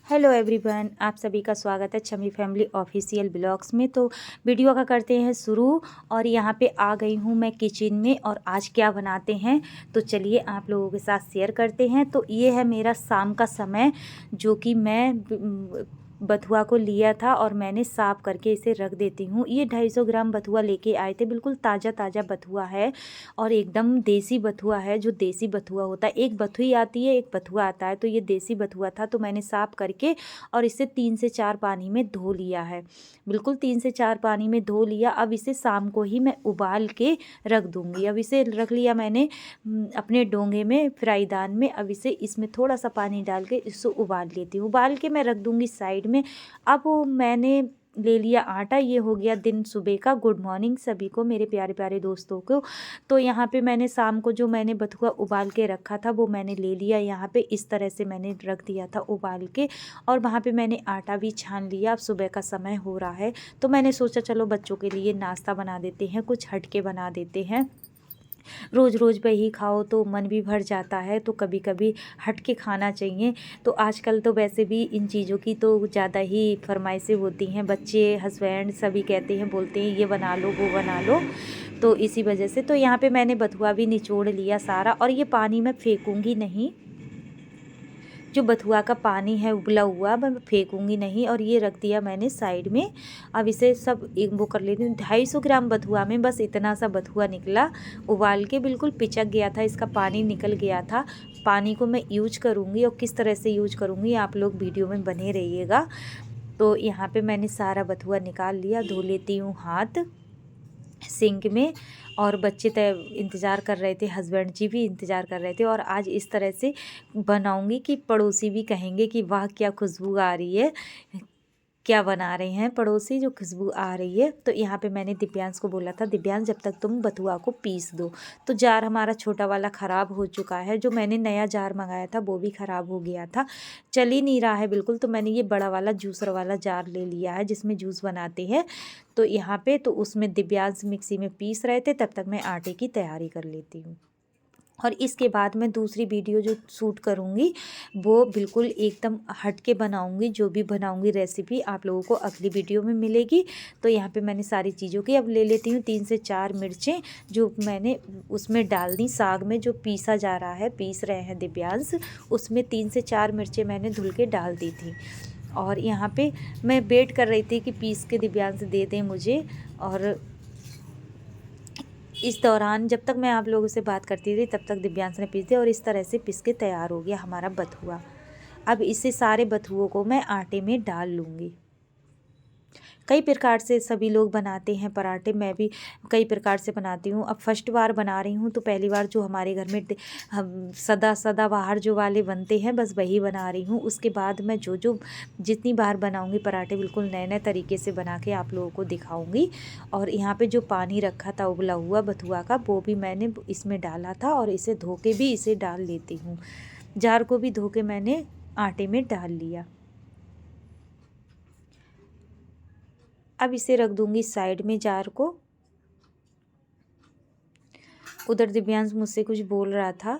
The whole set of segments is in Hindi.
हेलो एवरीवन, आप सभी का स्वागत है छमी फैमिली ऑफिशियल ब्लॉग्स में। तो वीडियो का करते हैं शुरू। और यहाँ पे आ गई हूँ मैं किचन में, और आज क्या बनाते हैं तो चलिए आप लोगों के साथ शेयर करते हैं। तो ये है मेरा शाम का समय, जो कि मैं बथुआ को लिया था और मैंने साफ़ करके इसे रख देती हूँ। ये 250 ग्राम बथुआ लेके आए थे, बिल्कुल ताज़ा ताज़ा बथुआ है और एकदम देसी बथुआ है। जो देसी बथुआ होता है, एक बथुई आती है एक बथुआ आता है, तो ये देसी बथुआ था। तो मैंने साफ़ करके और इसे 3 से 4 पानी में धो लिया है, बिल्कुल 3 से 4 पानी में धो लिया। अब इसे शाम को ही मैं उबाल के रख दूँगी। अब इसे रख लिया मैंने अपने डोंगे में, फ्राईदान में। अब इसमें थोड़ा सा पानी डाल के इसको उबाल लेती हूँ। उबाल के मैं रख दूँगी साइड में। अब मैंने ले लिया आटा। ये हो गया दिन सुबह का। गुड मॉर्निंग सभी को, मेरे प्यारे प्यारे दोस्तों को। तो यहाँ पे मैंने शाम को जो मैंने बथुआ उबाल के रखा था वो मैंने ले लिया। यहाँ पे इस तरह से मैंने रख दिया था उबाल के, और वहाँ पे मैंने आटा भी छान लिया। अब सुबह का समय हो रहा है तो मैंने सोचा चलो बच्चों के लिए नाश्ता बना देते हैं, कुछ हटके बना देते हैं। रोज़ रोज़ वही खाओ तो मन भी भर जाता है, तो कभी कभी हट के खाना चाहिए। तो आजकल तो वैसे भी इन चीज़ों की तो ज़्यादा ही फरमाइशें होती हैं, बच्चे हस्बैंड सभी कहते हैं, बोलते हैं ये बना लो वो बना लो। तो इसी वजह से तो यहाँ पे मैंने बथुआ भी निचोड़ लिया सारा, और ये पानी मैं फेंकूँगी नहीं। जो बथुआ का पानी है उबला हुआ मैं फेंकूँगी नहीं। और ये रख दिया मैंने साइड में। अब इसे सब एक वो कर लेती हूँ। 250 ग्राम बथुआ में बस इतना सा बथुआ निकला। उबाल के बिल्कुल पिचक गया था, इसका पानी निकल गया था। पानी को मैं यूज करूँगी, और किस तरह से यूज करूँगी आप लोग वीडियो में बने रहिएगा। तो यहाँ पे मैंने सारा बथुआ निकाल लिया। धो लेती हूँ हाथ सिंक में। और बच्चे तय इंतज़ार कर रहे थे, हस्बैंड जी भी इंतज़ार कर रहे थे। और आज इस तरह से बनाऊंगी कि पड़ोसी भी कहेंगे कि वाह क्या खुशबू आ रही है, क्या बना रहे हैं पड़ोसी, जो खुशबू आ रही है। तो यहाँ पे मैंने दिव्यांश को बोला था, दिव्यांश जब तक तुम बथुआ को पीस दो। तो जार हमारा छोटा वाला ख़राब हो चुका है, जो मैंने नया जार मंगाया था वो भी ख़राब हो गया था, चल ही नहीं रहा है बिल्कुल। तो मैंने ये बड़ा वाला जूसर वाला जार ले लिया है जिसमें जूस बनाते हैं। तो यहाँ पे तो उसमें दिव्यांश मिक्सी में पीस रहे थे, तब तक मैं आटे की तैयारी कर लेती हूँ। और इसके बाद मैं दूसरी वीडियो जो शूट करूँगी वो बिल्कुल एकदम हट के बनाऊँगी। जो भी बनाऊँगी रेसिपी आप लोगों को अगली वीडियो में मिलेगी। तो यहाँ पे मैंने सारी चीज़ों की अब ले लेती हूँ 3 से 4 मिर्चें, जो मैंने उसमें डाल दी। साग में जो पीसा जा रहा है, पीस रहे हैं दिव्यांश, उसमें 3 से 4 मिर्चें मैंने धुल के डाल दी थी। और यहाँ पे मैं वेट कर रही थी कि पीस के दिव्यांश दे दें मुझे। और इस दौरान जब तक मैं आप लोगों से बात करती थी तब तक दिव्यांश ने पीस दिया, और इस तरह से पीस के तैयार हो गया हमारा बथुआ। अब इसे सारे बथुओं को मैं आटे में डाल लूँगी। कई प्रकार से सभी लोग बनाते हैं पराठे, मैं भी कई प्रकार से बनाती हूँ। अब फर्स्ट बार बना रही हूँ, तो पहली बार जो हमारे घर में हम सदा बाहर जो वाले बनते हैं बस वही बना रही हूँ। उसके बाद मैं जो जितनी बार बनाऊँगी पराठे बिल्कुल नए नए तरीके से बना के आप लोगों को दिखाऊँगी। और यहाँ पे जो पानी रखा था उबला हुआ बथुआ का, वो भी मैंने इसमें डाला था, और इसे धो के भी इसे डाल लेती हूँ। जार को भी धो के मैंने आटे में डाल लिया। अब इसे रख दूंगी साइड में जार को। उधर दिव्यांश मुझसे कुछ बोल रहा था।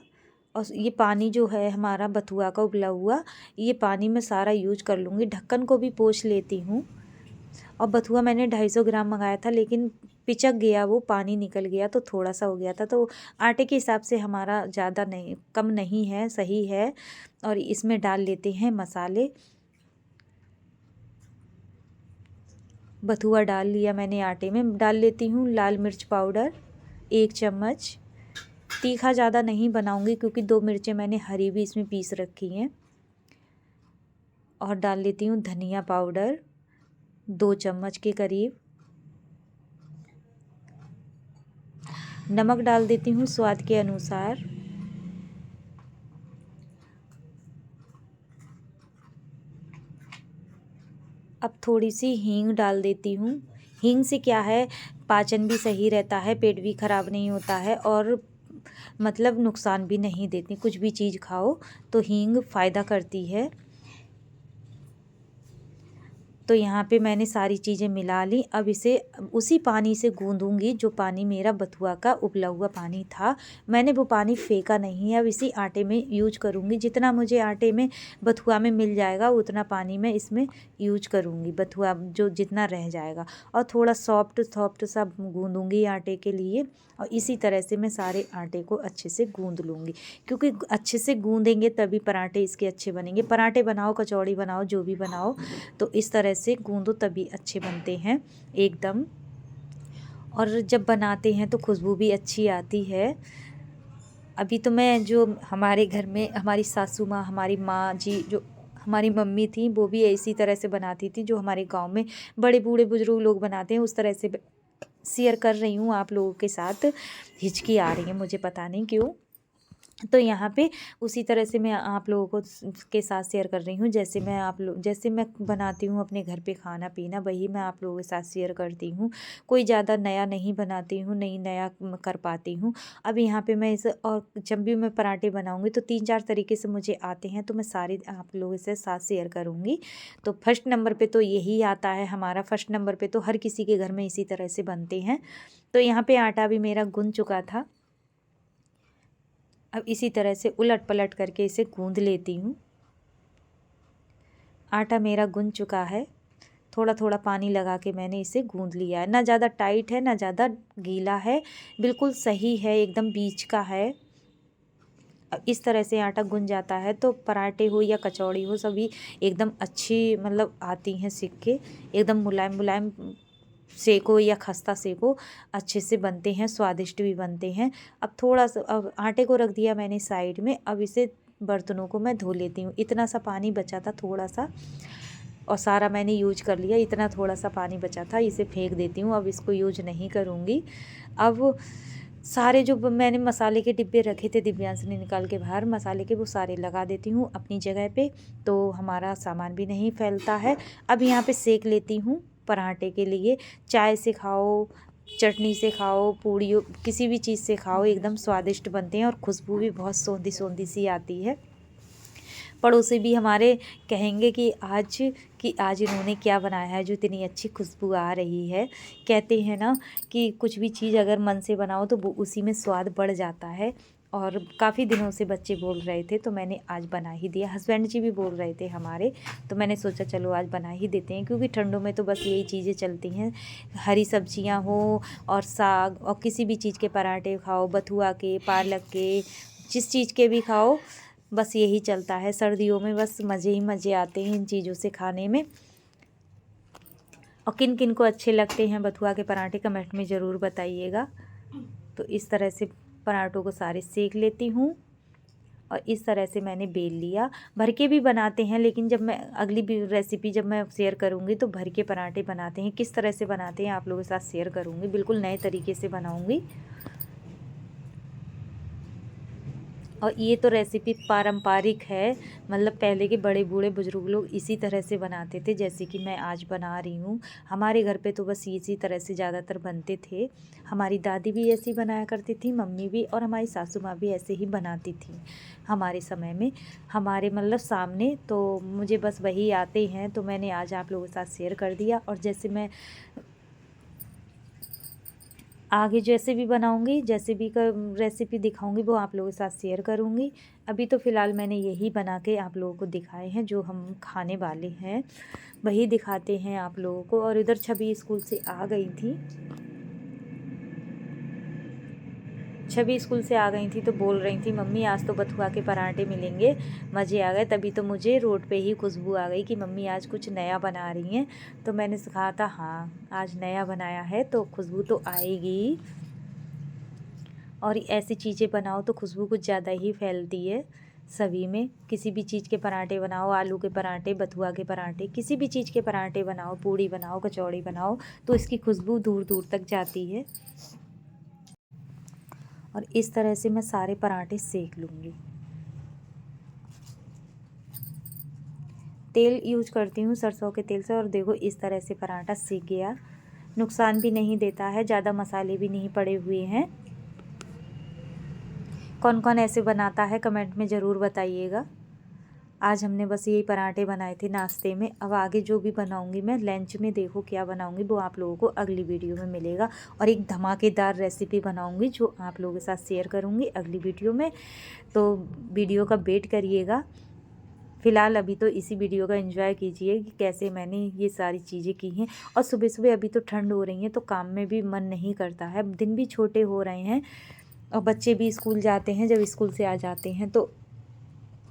और ये पानी जो है हमारा बथुआ का उबला हुआ, ये पानी मैं सारा यूज कर लूँगी। ढक्कन को भी पोंछ लेती हूँ। और बथुआ मैंने 250 ग्राम मंगाया था, लेकिन पिचक गया, वो पानी निकल गया तो थोड़ा सा हो गया था। तो आटे के हिसाब से हमारा ज़्यादा नहीं, कम नहीं है, सही है। और इसमें डाल लेते हैं मसाले। बथुआ डाल लिया मैंने आटे में। डाल लेती हूँ लाल मिर्च पाउडर 1 चम्मच। तीखा ज़्यादा नहीं बनाऊँगी क्योंकि 2 मिर्चें मैंने हरी भी इसमें पीस रखी हैं। और डाल लेती हूँ धनिया पाउडर 2 चम्मच के करीब। नमक डाल देती हूँ स्वाद के अनुसार। अब थोड़ी सी हींग डाल देती हूँ। हींग से क्या है, पाचन भी सही रहता है, पेट भी खराब नहीं होता है, और मतलब नुकसान भी नहीं देती। कुछ भी चीज़ खाओ तो हींग फ़ायदा करती है। तो यहाँ पे मैंने सारी चीज़ें मिला ली। अब इसे उसी पानी से गूँधूँगी जो पानी मेरा बथुआ का उबला हुआ पानी था। मैंने वो पानी फेंका नहीं है, अब इसी आटे में यूज करूँगी। जितना मुझे आटे में बथुआ में मिल जाएगा उतना पानी मैं इसमें यूज करूँगी, बथुआ जो जितना रह जाएगा। और थोड़ा सॉफ्ट सॉफ्ट सा गूँधूँगी आटे के लिए, और इसी तरह से मैं सारे आटे को अच्छे से गूँध लूँगी, क्योंकि अच्छे से गूँधेंगे तभी पराठे इसके अच्छे बनेंगे। पराठे बनाओ, कचौड़ी बनाओ, जो भी बनाओ, तो इस तरह से गूँधो तभी अच्छे बनते हैं एकदम। और जब बनाते हैं तो खुशबू भी अच्छी आती है। अभी तो मैं जो हमारे घर में हमारी सासू माँ, हमारी माँ जी, जो हमारी मम्मी थी, वो भी इसी तरह से बनाती थी। जो हमारे गांव में बड़े बूढ़े बुजुर्ग लोग बनाते हैं उस तरह से शेयर कर रही हूँ आप लोगों के साथ। हिचकी आ रही है मुझे, पता नहीं क्यों। तो यहाँ पे उसी तरह से मैं आप लोगों को के साथ शेयर कर रही हूँ। जैसे मैं बनाती हूँ अपने घर पे खाना पीना, वही मैं आप लोगों के साथ शेयर करती हूँ। कोई ज़्यादा नया नहीं बनाती हूँ, नहीं नया कर पाती हूँ। अब यहाँ पे मैं और जब भी मैं पराठे बनाऊँगी तो 3-4 तरीके से मुझे आते हैं, तो मैं सारे आप लोगों से साथ शेयर करूँगी। तो फर्स्ट नंबर पर तो यही आता है हमारा। फर्स्ट नंबर पर तो हर किसी के घर में इसी तरह से बनते हैं। तो यहाँ पर आटा भी मेरा गूँध चुका था। अब इसी तरह से उलट पलट करके इसे गूँध लेती हूँ। आटा मेरा गूँध चुका है, थोड़ा थोड़ा पानी लगा के मैंने इसे गूँध लिया है। ना ज़्यादा टाइट है, ना ज़्यादा गीला है, बिल्कुल सही है, एकदम बीच का है। अब इस तरह से आटा गूँध जाता है तो पराठे हो या कचौड़ी हो, सभी एकदम अच्छी मतलब आती हैं सिक के, एकदम मुलायम मुलायम सेको या खस्ता सेको, अच्छे से बनते हैं, स्वादिष्ट भी बनते हैं। अब थोड़ा सा अब आटे को रख दिया मैंने साइड में। अब इसे बर्तनों को मैं धो लेती हूँ। इतना सा पानी बचा था, थोड़ा सा, और सारा मैंने यूज कर लिया। इतना थोड़ा सा पानी बचा था, इसे फेंक देती हूँ, अब इसको यूज नहीं करूँगी। अब सारे जो मैंने मसाले के डिब्बे रखे थे दिव्यांश ने निकाल के बाहर मसाले के, वो सारे लगा देती हूँ अपनी जगह पे, तो हमारा सामान भी नहीं फैलता है। अब यहाँ पे सेक लेती हूँ पराठे के लिए। चाय से खाओ, चटनी से खाओ, पूड़ियों किसी भी चीज़ से खाओ, एकदम स्वादिष्ट बनते हैं और खुशबू भी बहुत सौंधी सौंधी सी आती है। पड़ोसी भी हमारे कहेंगे कि आज इन्होंने क्या बनाया है जो इतनी अच्छी खुशबू आ रही है। कहते हैं ना कि कुछ भी चीज़ अगर मन से बनाओ तो वो उसी में स्वाद बढ़ जाता है। और काफ़ी दिनों से बच्चे बोल रहे थे तो मैंने आज बना ही दिया। हस्बैंड जी भी बोल रहे थे हमारे, तो मैंने सोचा चलो आज बना ही देते हैं, क्योंकि ठंडों में तो बस यही चीज़ें चलती हैं। हरी सब्जियां हो और साग, और किसी भी चीज़ के पराठे खाओ, बथुआ के, पालक के, जिस चीज़ के भी खाओ, बस यही चलता है। सर्दियों में बस मज़े ही मज़े आते हैं इन चीज़ों से खाने में। और किन किन को अच्छे लगते हैं बथुआ के पराठे कमेंट में ज़रूर बताइएगा। तो इस तरह से पराठों को सारे सेक लेती हूँ और इस तरह से मैंने बेल लिया। भर के भी बनाते हैं, लेकिन जब मैं अगली भी रेसिपी जब मैं शेयर करूँगी तो भर के पराठे बनाते हैं, किस तरह से बनाते हैं आप लोगों के साथ शेयर करूँगी। बिल्कुल नए तरीके से बनाऊँगी। और ये तो रेसिपी पारंपरिक है, मतलब पहले के बड़े बूढ़े बुजुर्ग लोग इसी तरह से बनाते थे जैसे कि मैं आज बना रही हूँ। हमारे घर पे तो बस इसी तरह से ज़्यादातर बनते थे। हमारी दादी भी ऐसे ही बनाया करती थी, मम्मी भी, और हमारी सासू माँ भी ऐसे ही बनाती थी हमारे समय में, हमारे मतलब सामने। तो मुझे बस वही आते हैं, तो मैंने आज आप लोगों के साथ शेयर कर दिया। और जैसे मैं आगे जैसे भी बनाऊंगी, जैसे भी रेसिपी दिखाऊंगी, वो आप लोगों के साथ शेयर करूंगी। अभी तो फ़िलहाल मैंने यही बना के आप लोगों को दिखाए हैं, जो हम खाने वाले हैं वही दिखाते हैं आप लोगों को। और इधर छवि स्कूल से आ गई थी, छवि स्कूल से आ गई थी तो बोल रही थी मम्मी आज तो बथुआ के पराठे मिलेंगे, मज़े आ गए। तभी तो मुझे रोड पे ही खुशबू आ गई कि मम्मी आज कुछ नया बना रही हैं। तो मैंने कहा था हाँ आज नया बनाया है तो खुशबू तो आएगी। और ऐसी चीज़ें बनाओ तो खुशबू कुछ ज़्यादा ही फैलती है सभी में। किसी भी चीज़ के पराठे बनाओ, आलू के पराठे, बथुआ के पराठे, किसी भी चीज़ के पराठे बनाओ, पूड़ी बनाओ, कचौड़ी बनाओ, तो इसकी खुशबू दूर दूर तक जाती है। और इस तरह से मैं सारे पराठे सेक लूँगी। तेल यूज करती हूँ सरसों के तेल से। और देखो इस तरह से पराठा सेक गया, नुकसान भी नहीं देता है, ज़्यादा मसाले भी नहीं पड़े हुए हैं। कौन कौन ऐसे बनाता है कमेंट में ज़रूर बताइएगा। आज हमने बस यही पराठे बनाए थे नाश्ते में। अब आगे जो भी बनाऊंगी मैं लंच में, देखो क्या बनाऊंगी वो आप लोगों को अगली वीडियो में मिलेगा। और एक धमाकेदार रेसिपी बनाऊंगी जो आप लोगों के साथ शेयर करूंगी अगली वीडियो में, तो वीडियो का वेट करिएगा। फ़िलहाल अभी तो इसी वीडियो का एंजॉय कीजिए कि कैसे मैंने ये सारी चीज़ें की हैं। और सुबह सुबह अभी तो ठंड हो रही है तो काम में भी मन नहीं करता है, दिन भी छोटे हो रहे हैं और बच्चे भी स्कूल जाते हैं। जब स्कूल से आ जाते हैं तो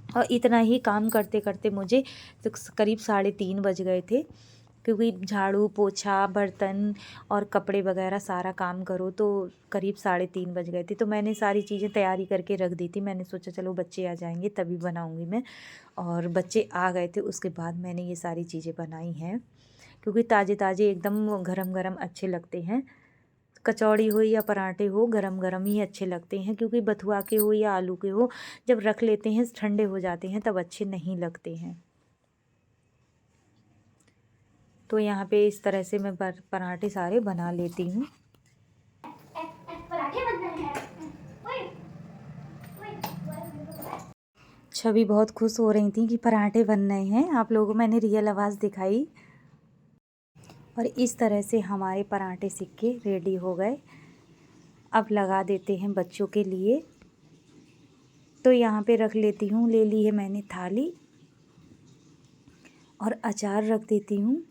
और इतना ही काम करते करते मुझे तो करीब 3:30 बज गए थे, क्योंकि झाड़ू पोछा बर्तन और कपड़े वगैरह सारा काम करो तो करीब 3:30 बज गए थे। तो मैंने सारी चीज़ें तैयारी करके रख दी थी। मैंने सोचा चलो बच्चे आ जाएंगे तभी बनाऊंगी मैं, और बच्चे आ गए थे उसके बाद मैंने ये सारी चीज़ें बनाई हैं, क्योंकि ताज़े ताज़े एकदम गरम गरम अच्छे लगते हैं। कचौड़ी हो या पराठे हो गरम गरम ही अच्छे लगते हैं, क्योंकि बथुआ के हो या आलू के हो जब रख लेते हैं ठंडे हो जाते हैं तब अच्छे नहीं लगते हैं। तो यहाँ पे इस तरह से मैं पराठे सारे बना लेती हूँ। छवि बहुत खुश हो रही थी कि पराठे बन रहे हैं। आप लोगों को मैंने रियल आवाज़ दिखाई। और इस तरह से हमारे पराठे सिक्के रेडी हो गए। अब लगा देते हैं बच्चों के लिए। तो यहाँ पे रख लेती हूँ, ले ली है मैंने थाली और अचार रख देती हूँ।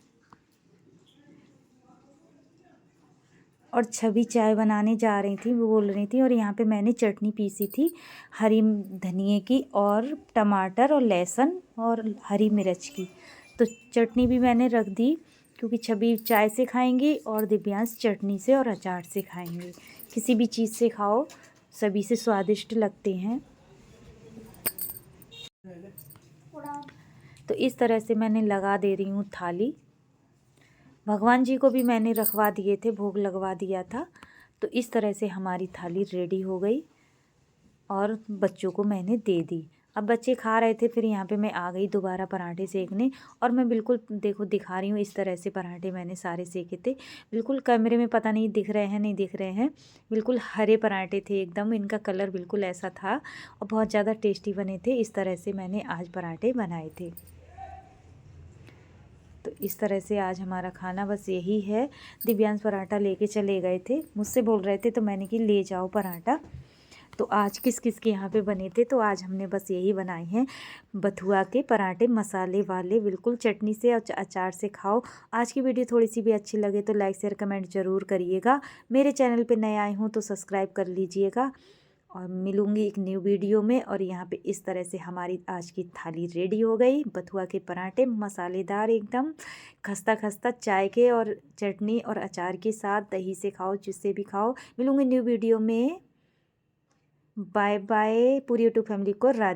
और छवि चाय बनाने जा रही थी, वो बोल रही थी। और यहाँ पे मैंने चटनी पीसी थी हरी धनिए की और टमाटर और लहसुन और हरी मिर्च की। तो चटनी भी मैंने रख दी, क्योंकि छवि चाय से खाएंगी और दिव्यांश चटनी से और अचार से खाएंगे। किसी भी चीज़ से खाओ सभी से स्वादिष्ट लगते हैं। तो इस तरह से मैंने लगा दे रही हूँ थाली। भगवान जी को भी मैंने रखवा दिए थे, भोग लगवा दिया था। तो इस तरह से हमारी थाली रेडी हो गई और बच्चों को मैंने दे दी। अब बच्चे खा रहे थे, फिर यहाँ पे मैं आ गई दोबारा पराठे सेकने। और मैं बिल्कुल देखो दिखा रही हूँ, इस तरह से पराठे मैंने सारे सेके थे। बिल्कुल कैमरे में पता नहीं दिख रहे हैं नहीं दिख रहे हैं, बिल्कुल हरे पराठे थे एकदम, इनका कलर बिल्कुल ऐसा था और बहुत ज़्यादा टेस्टी बने थे। इस तरह से मैंने आज पराठे बनाए थे। तो इस तरह से आज हमारा खाना बस यही है। दिव्यांश पराठा लेके चले गए थे, मुझसे बोल रहे थे तो मैंने कि ले जाओ पराठा। तो आज किस किस के यहाँ पे बने थे, तो आज हमने बस यही बनाए हैं बथुआ के पराठे, मसाले वाले, बिल्कुल चटनी से और अचार से खाओ। आज की वीडियो थोड़ी सी भी अच्छी लगे तो लाइक शेयर कमेंट ज़रूर करिएगा। मेरे चैनल पे नए आए हूँ तो सब्सक्राइब कर लीजिएगा। और मिलूँगी एक न्यू वीडियो में। और यहाँ पे इस तरह से हमारी आज की थाली रेडी हो गई। बथुआ के पराठे मसालेदार एकदम, खस्ता खस्ता चाय के और चटनी और अचार के साथ, दही से खाओ जिससे भी खाओ। मिलूँगी न्यू वीडियो में। Bye bye. पूरी यूट्यूब फैमिली को राधे।